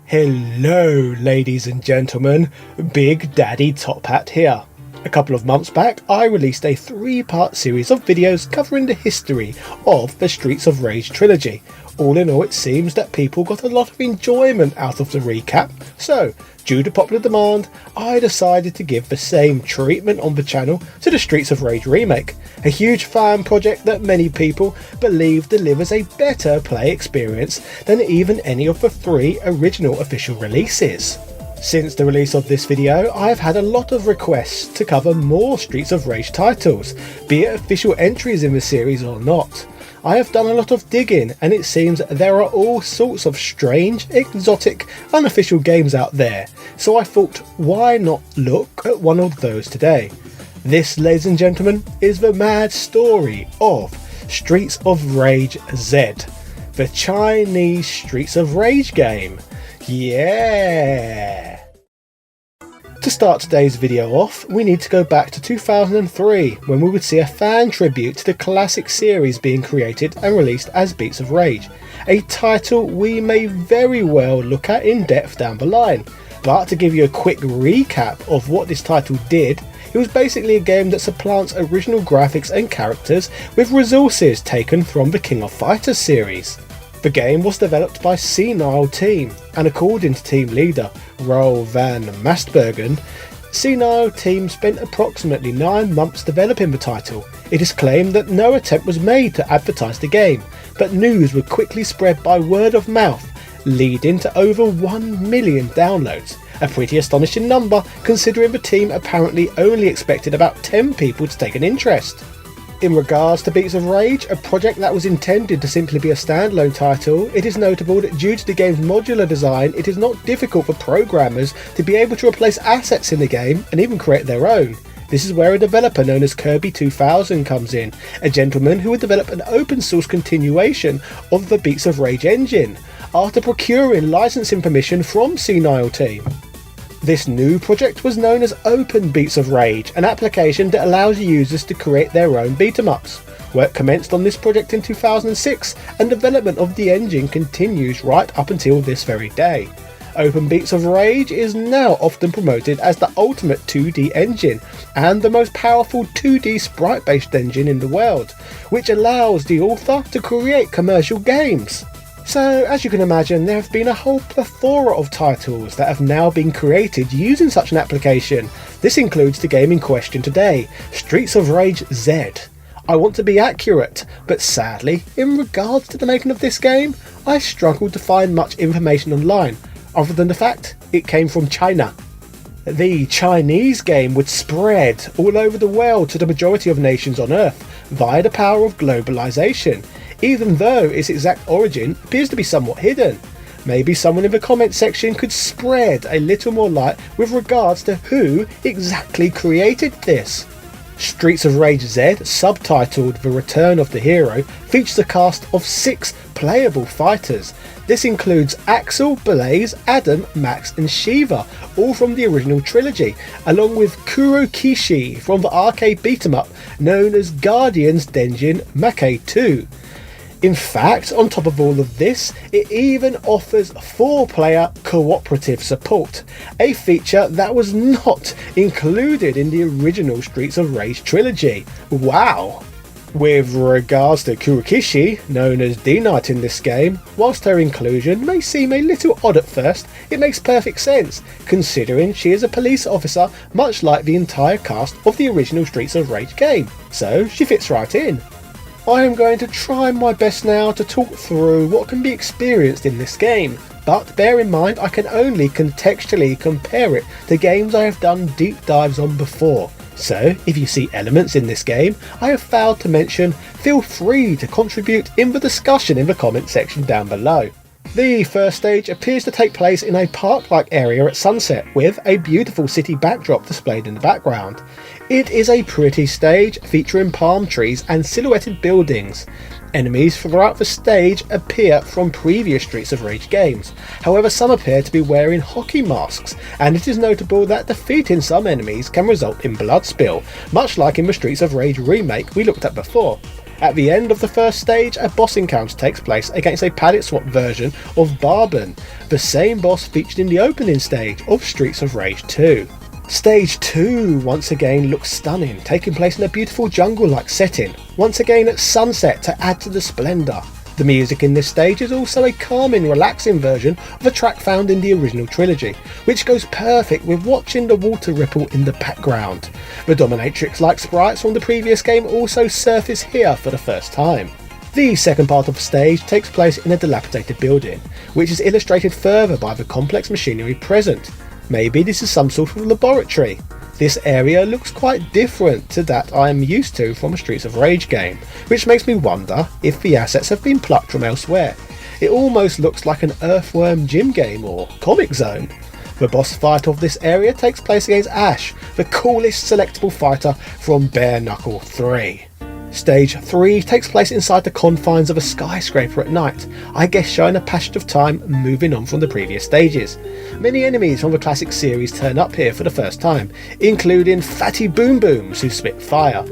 Hello ladies and gentlemen, Big Daddy Top Hat here. A couple of months back I released a 3-part series of videos covering the history of the Streets of Rage trilogy. All in all, it seems that people got a lot of enjoyment out of the recap, so due to popular demand I decided to give the same treatment on the channel to the Streets of Rage Remake, a huge fan project that many people believe delivers a better play experience than even any of the 3 original official releases. Since the release of this video, I have had a lot of requests to cover more Streets of Rage titles, be it official entries in the series or not. I have done a lot of digging and it seems there are all sorts of strange, exotic, unofficial games out there, so I thought why not look at one of those today. This, ladies and gentlemen, is the mad story of Streets of Rage Z, the Chinese Streets of Rage game. Yeah! To start today's video off, we need to go back to 2003 when we would see a fan tribute to the classic series being created and released as Beats of Rage, a title we may very well look at in depth down the line. But to give you a quick recap of what this title did, it was basically a game that supplants original graphics and characters with resources taken from the King of Fighters series. The game was developed by Senile Team, and according to team leader Roel van Mastbergen, Senile Team spent approximately 9 months developing the title. It is claimed that no attempt was made to advertise the game, but news would quickly spread by word of mouth, leading to over 1 million downloads, a pretty astonishing number considering the team apparently only expected about 10 people to take an interest. In regards to Beats of Rage, a project that was intended to simply be a standalone title, it is notable that due to the game's modular design, it is not difficult for programmers to be able to replace assets in the game and even create their own. This is where a developer known as Kirby 2000 comes in, a gentleman who would develop an open source continuation of the Beats of Rage engine, after procuring licensing permission from Senile Team. This new project was known as Open Beats of Rage, an application that allows users to create their own beat-em-ups. Work commenced on this project in 2006 and development of the engine continues right up until this very day. Open Beats of Rage is now often promoted as the ultimate 2D engine and the most powerful 2D sprite-based engine in the world, which allows the author to create commercial games. So, as you can imagine, there have been a whole plethora of titles that have now been created using such an application. This includes the game in question today, Streets of Rage Z. I want to be accurate, but sadly, in regards to the making of this game, I struggled to find much information online, other than the fact it came from China. The Chinese game would spread all over the world to the majority of nations on Earth via the power of globalization, even though its exact origin appears to be somewhat hidden. Maybe someone in the comment section could spread a little more light with regards to who exactly created this. Streets of Rage Z, subtitled The Return of the Hero, features a cast of 6 playable fighters. This includes Axel, Blaze, Adam, Max and Shiva, all from the original trilogy, along with Kurokishi from the arcade beat-em-up known as Guardians Denjin Makai 2. In fact, on top of all of this, it even offers 4-player cooperative support, a feature that was not included in the original Streets of Rage trilogy. Wow! With regards to Kurokishi, known as D-Knight in this game, whilst her inclusion may seem a little odd at first, it makes perfect sense, considering she is a police officer much like the entire cast of the original Streets of Rage game, so she fits right in. I am going to try my best now to talk through what can be experienced in this game, but bear in mind I can only contextually compare it to games I have done deep dives on before, so if you see elements in this game I have failed to mention, feel free to contribute in the discussion in the comment section down below. The first stage appears to take place in a park-like area at sunset with a beautiful city backdrop displayed in the background. It is a pretty stage featuring palm trees and silhouetted buildings. Enemies throughout the stage appear from previous Streets of Rage games, however some appear to be wearing hockey masks, and it is notable that defeating some enemies can result in blood spill, much like in the Streets of Rage remake we looked at before. At the end of the first stage, a boss encounter takes place against a palette swap version of Barben, the same boss featured in the opening stage of Streets of Rage 2. Stage 2 once again looks stunning, taking place in a beautiful jungle-like setting, once again at sunset to add to the splendour. The music in this stage is also a calming, relaxing version of a track found in the original trilogy, which goes perfect with watching the water ripple in the background. The dominatrix-like sprites from the previous game also surface here for the first time. The second part of the stage takes place in a dilapidated building, which is illustrated further by the complex machinery present. Maybe this is some sort of laboratory. This area looks quite different to that I am used to from a Streets of Rage game, which makes me wonder if the assets have been plucked from elsewhere. It almost looks like an Earthworm Jim game or Comic Zone. The boss fight of this area takes place against Ash, the coolest selectable fighter from Bare Knuckle 3. Stage 3 takes place inside the confines of a skyscraper at night, I guess showing a passage of time moving on from the previous stages. Many enemies from the classic series turn up here for the first time, including fatty boom booms who spit fire.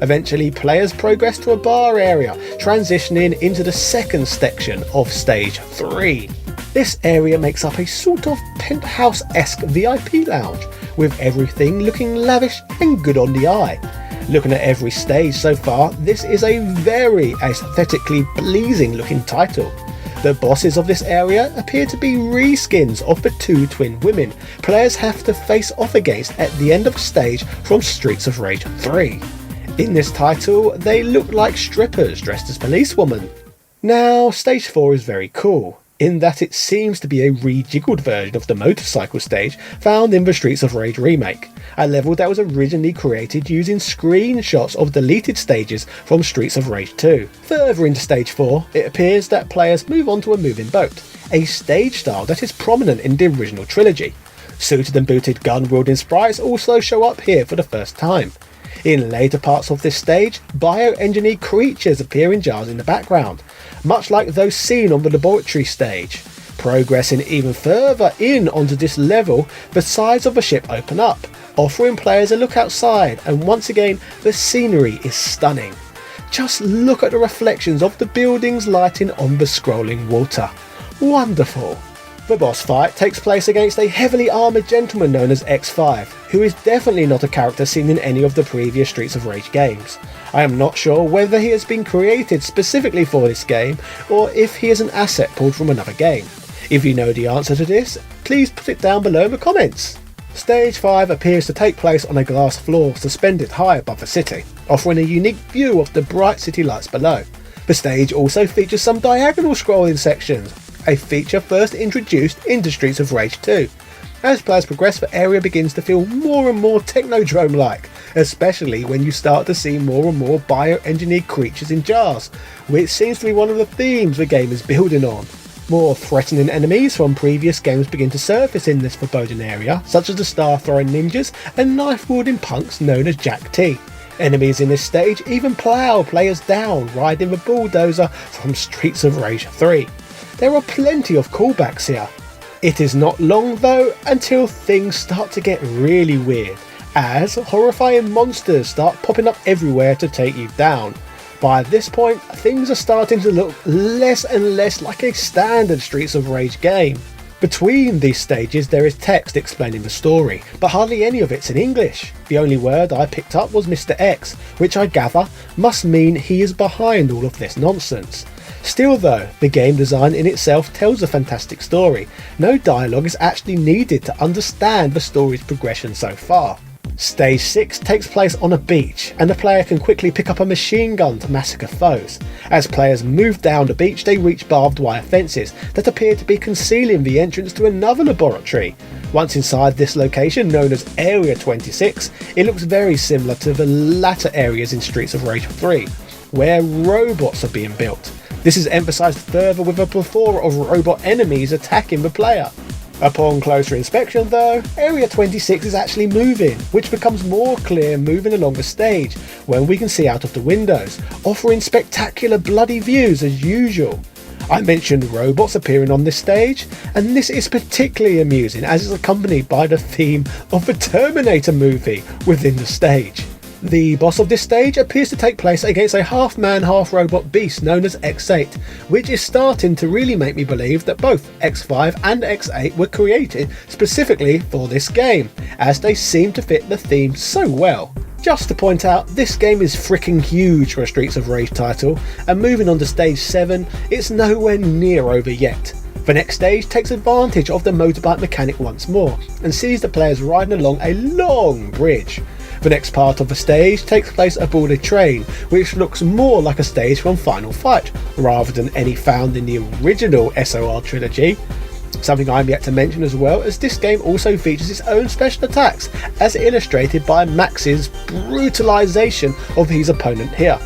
Eventually, players progress to a bar area, transitioning into the second section of Stage 3. This area makes up a sort of penthouse-esque VIP lounge, with everything looking lavish and good on the eye. Looking at every stage so far, this is a very aesthetically pleasing looking title. The bosses of this area appear to be reskins of the two twin women players have to face off against at the end of the stage from Streets of Rage 3. In this title, they look like strippers dressed as policewomen. Now, stage 4 is very cool, in that it seems to be a rejiggled version of the motorcycle stage found in the Streets of Rage remake, a level that was originally created using screenshots of deleted stages from Streets of Rage 2. Further into stage 4, it appears that players move on to a moving boat, a stage style that is prominent in the original trilogy. Suited and booted gun-wielding sprites also show up here for the first time. In later parts of this stage, bioengineered creatures appear in jars in the background, much like those seen on the laboratory stage. Progressing even further in onto this level, the sides of the ship open up, offering players a look outside, and once again the scenery is stunning. Just look at the reflections of the buildings lighting on the scrolling water. Wonderful! The boss fight takes place against a heavily armoured gentleman known as X5, who is definitely not a character seen in any of the previous Streets of Rage games. I am not sure whether he has been created specifically for this game, or if he is an asset pulled from another game. If you know the answer to this, please put it down below in the comments. Stage 5 appears to take place on a glass floor suspended high above the city, offering a unique view of the bright city lights below. The stage also features some diagonal scrolling sections, a feature first introduced into Streets of Rage 2. As players progress, the area begins to feel more and more Technodrome-like, especially when you start to see more and more bioengineered creatures in jars, which seems to be one of the themes the game is building on. More threatening enemies from previous games begin to surface in this foreboding area, such as the star-throwing ninjas and knife-wielding punks known as Jack T. Enemies in this stage even plough players down, riding the bulldozer from Streets of Rage 3. There are plenty of callbacks here. It is not long though until things start to get really weird, as horrifying monsters start popping up everywhere to take you down. By this point, things are starting to look less and less like a standard Streets of Rage game. Between these stages there is text explaining the story, but hardly any of it's in English. The only word I picked up was Mr. X, which I gather must mean he is behind all of this nonsense. Still though, the game design in itself tells a fantastic story. No dialogue is actually needed to understand the story's progression so far. Stage 6 takes place on a beach, and the player can quickly pick up a machine gun to massacre foes. As players move down the beach, they reach barbed wire fences that appear to be concealing the entrance to another laboratory. Once inside this location, known as Area 26, it looks very similar to the latter areas in Streets of Rage 3, where robots are being built. This is emphasised further with a plethora of robot enemies attacking the player. Upon closer inspection though, Area 26 is actually moving, which becomes more clear moving along the stage, when we can see out of the windows, offering spectacular bloody views as usual. I mentioned robots appearing on this stage, and this is particularly amusing as it's accompanied by the theme of the Terminator movie within the stage. The boss of this stage appears to take place against a half-man, half-robot beast known as X8, which is starting to really make me believe that both X5 and X8 were created specifically for this game, as they seem to fit the theme so well. Just to point out, this game is freaking huge for a Streets of Rage title, and moving on to stage 7, it's nowhere near over yet. The next stage takes advantage of the motorbike mechanic once more, and sees the players riding along a long bridge. The next part of the stage takes place aboard a train, which looks more like a stage from Final Fight, rather than any found in the original SOR trilogy. Something I'm yet to mention as well, as this game also features its own special attacks, as illustrated by Max's brutalisation of his opponent here.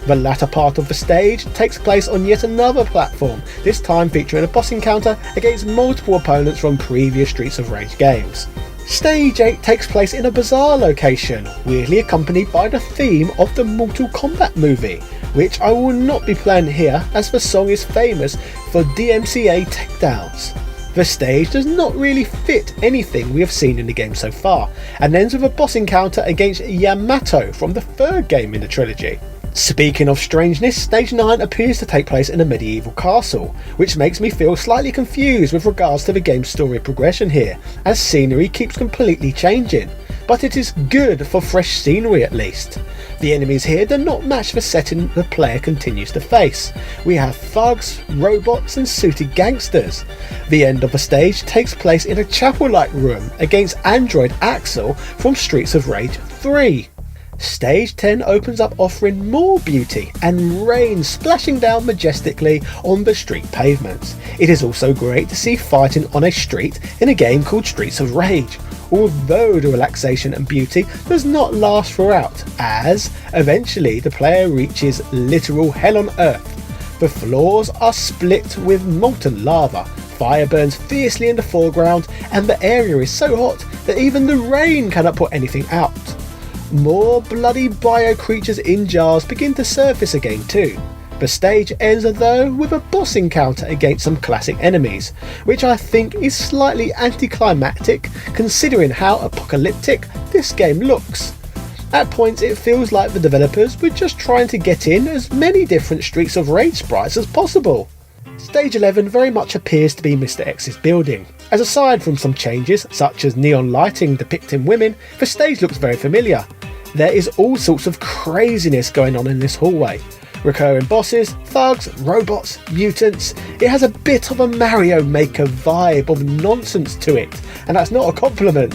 The latter part of the stage takes place on yet another platform, this time featuring a boss encounter against multiple opponents from previous Streets of Rage games. Stage 8 takes place in a bizarre location, weirdly accompanied by the theme of the Mortal Kombat movie, which I will not be playing here as the song is famous for DMCA takedowns. The stage does not really fit anything we have seen in the game so far, and ends with a boss encounter against Yamato from the third game in the trilogy. Speaking of strangeness, stage 9 appears to take place in a medieval castle, which makes me feel slightly confused with regards to the game's story progression here, as scenery keeps completely changing, but it is good for fresh scenery at least. The enemies here do not match the setting the player continues to face. We have thugs, robots and suited gangsters. The end of the stage takes place in a chapel-like room against android Axel from Streets of Rage 3. Stage 10 opens up offering more beauty and rain splashing down majestically on the street pavements. It is also great to see fighting on a street in a game called Streets of Rage, although the relaxation and beauty does not last throughout, as eventually the player reaches literal hell on earth. The floors are split with molten lava, fire burns fiercely in the foreground, and the area is so hot that even the rain cannot put anything out. More bloody bio creatures in jars begin to surface again too. The stage ends though with a boss encounter against some classic enemies, which I think is slightly anticlimactic considering how apocalyptic this game looks. At points it feels like the developers were just trying to get in as many different Streets of Rage sprites as possible. Stage 11 very much appears to be Mr. X's building, as aside from some changes such as neon lighting depicting women, the stage looks very familiar. There is all sorts of craziness going on in this hallway. Recurring bosses, thugs, robots, mutants. It has a bit of a Mario Maker vibe of nonsense to it, and that's not a compliment.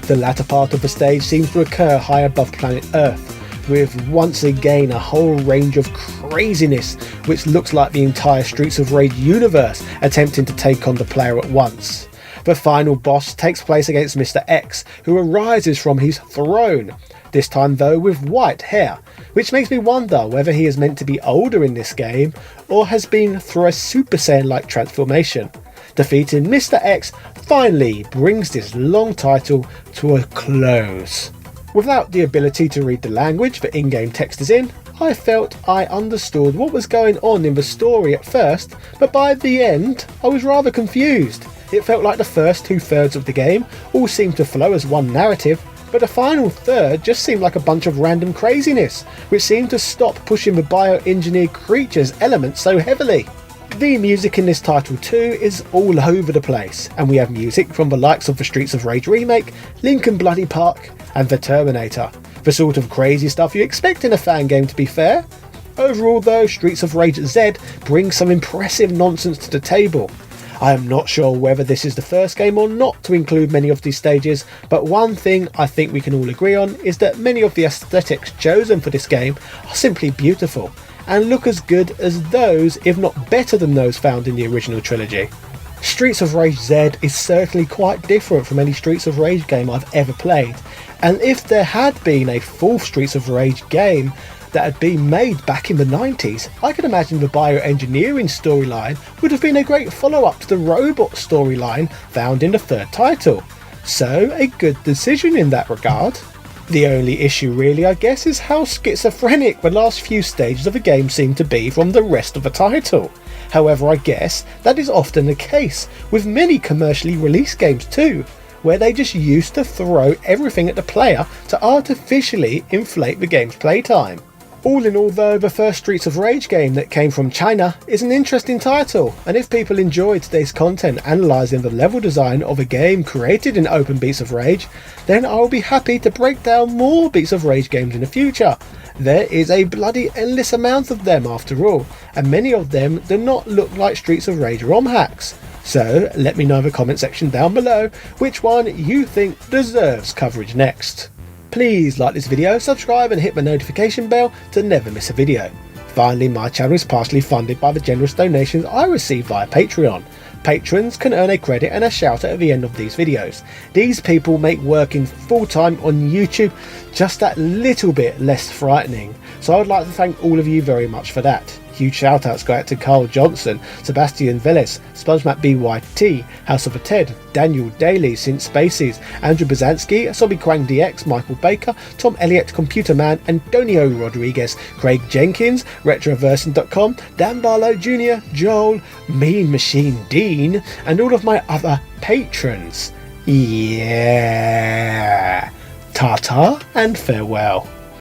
The latter part of the stage seems to occur high above planet Earth, with once again a whole range of craziness which looks like the entire Streets of Rage universe attempting to take on the player at once. The final boss takes place against Mr. X, who arises from his throne, this time though with white hair, which makes me wonder whether he is meant to be older in this game or has been through a Super Saiyan-like transformation. Defeating Mr. X finally brings this long title to a close. Without the ability to read the language the in-game text is in, I felt I understood what was going on in the story at first, but by the end I was rather confused. It felt like the first 2/3 of the game all seemed to flow as one narrative, but the final third just seemed like a bunch of random craziness, which seemed to stop pushing the bioengineered creatures elements so heavily. The music in this title too is all over the place, and we have music from the likes of the Streets of Rage Remake, Linkin Bloody Park and The Terminator. The sort of crazy stuff you expect in a fan game, to be fair. Overall though, Streets of Rage Z brings some impressive nonsense to the table. I am not sure whether this is the first game or not to include many of these stages, but one thing I think we can all agree on is that many of the aesthetics chosen for this game are simply beautiful, and look as good as those, if not better than those found in the original trilogy. Streets of Rage Z is certainly quite different from any Streets of Rage game I've ever played, and if there had been a fourth Streets of Rage game that had been made back in the 90s, I can imagine the bioengineering storyline would have been a great follow-up to the robot storyline found in the third title. So a good decision in that regard. The only issue really, I guess, is how schizophrenic the last few stages of the game seem to be from the rest of the title. However, I guess that is often the case with many commercially released games too, where they just used to throw everything at the player to artificially inflate the game's playtime. All in all though, the first Streets of Rage game that came from China is an interesting title, and if people enjoyed today's content analysing the level design of a game created in open Beats of Rage, then I will be happy to break down more Beats of Rage games in the future. There is a bloody endless amount of them after all, and many of them do not look like Streets of Rage ROM hacks. So let me know in the comment section down below which one you think deserves coverage next. Please like this video, subscribe and hit the notification bell to never miss a video. Finally, my channel is partially funded by the generous donations I receive via Patreon. Patrons can earn a credit and a shout out at the end of these videos. These people make working full time on YouTube just that little bit less frightening, so I would like to thank all of you very much for that. Huge shout outs go out to Carl Johnson, Sebastian Velez, SpongeMat BYT, House of a Ted, Daniel Daly, Since Spaces, Andrew Bazanski, Sobby Quang DX, Michael Baker, Tom Elliott, Computer Man, Antonio Rodriguez, Craig Jenkins, Retroversing.com, Dan Barlow Jr., Joel, Mean Machine Dean, and all of my other patrons. Yeah. Ta-ta and farewell.